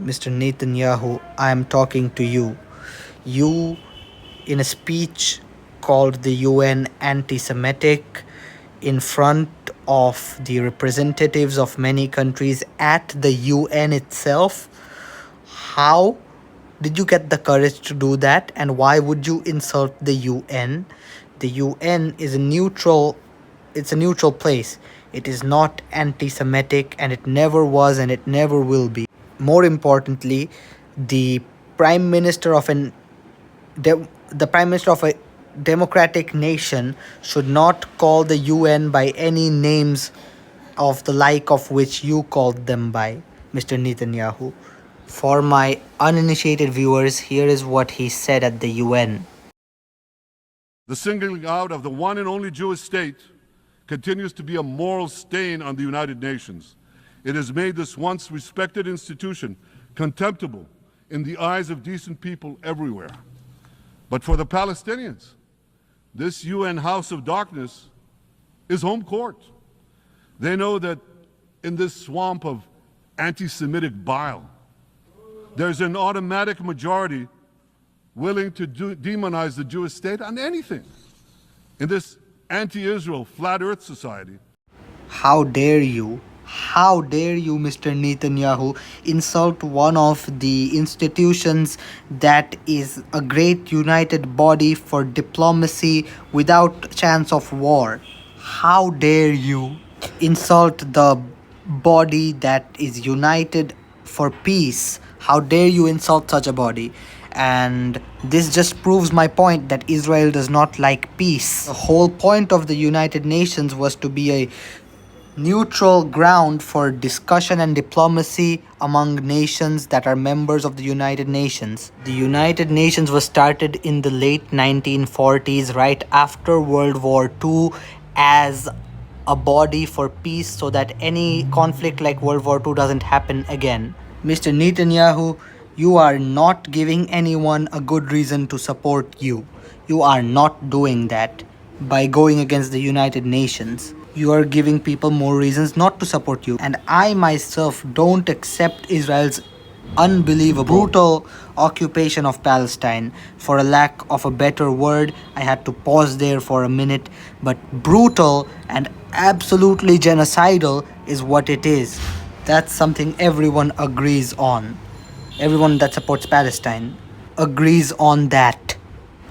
Mr. Netanyahu, I am talking to you. You, in a speech called the UN antisemitic, in front of the representatives of many countries at the UN itself, how did you get the courage to do that, and why would you insult the UN? The UN is a neutral, it's a neutral place. It is not anti-Semitic, and it never was, and it never will be. More importantly, the prime minister of an the prime minister of a democratic nation should not call the UN by any names of the like of which you called them by, Mr. Netanyahu. For my uninitiated viewers, here is what he said at the UN. The singling out of the one and only Jewish state continues to be a moral stain on the United Nations. It has made this once respected institution contemptible in the eyes of decent people everywhere. But for the Palestinians, this UN House of Darkness is home court. They know that in this swamp of anti-Semitic bile, there's an automatic majority willing to demonize the Jewish state on anything. In this anti-Israel flat earth society, How dare you? How dare you, Mr. Netanyahu, insult one of the institutions that is a great united body for diplomacy without chance of war? How dare you insult the body that is united for peace? How dare you insult such a body? And this just proves my point that Israel does not like peace. The whole point of the United Nations was to be a neutral ground for discussion and diplomacy among nations that are members of the United Nations. The United Nations was started in the late 1940s, right after World War II, as a body for peace so that any conflict like World War II doesn't happen again. Mr. Netanyahu, you are not giving anyone a good reason to support you. You are not doing that by going against the United Nations. You are giving people more reasons not to support you. And I myself don't accept Israel's unbelievable, brutal occupation of Palestine. For a lack of a better word, I had to pause there for a minute. But brutal and absolutely genocidal is what it is. That's something everyone agrees on. Everyone that supports Palestine agrees on that.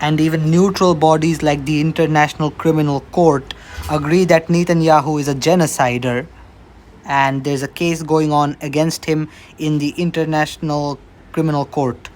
And even neutral bodies like the International Criminal Court agree that Netanyahu is a genocider, and there's a case going on against him in the International Criminal Court.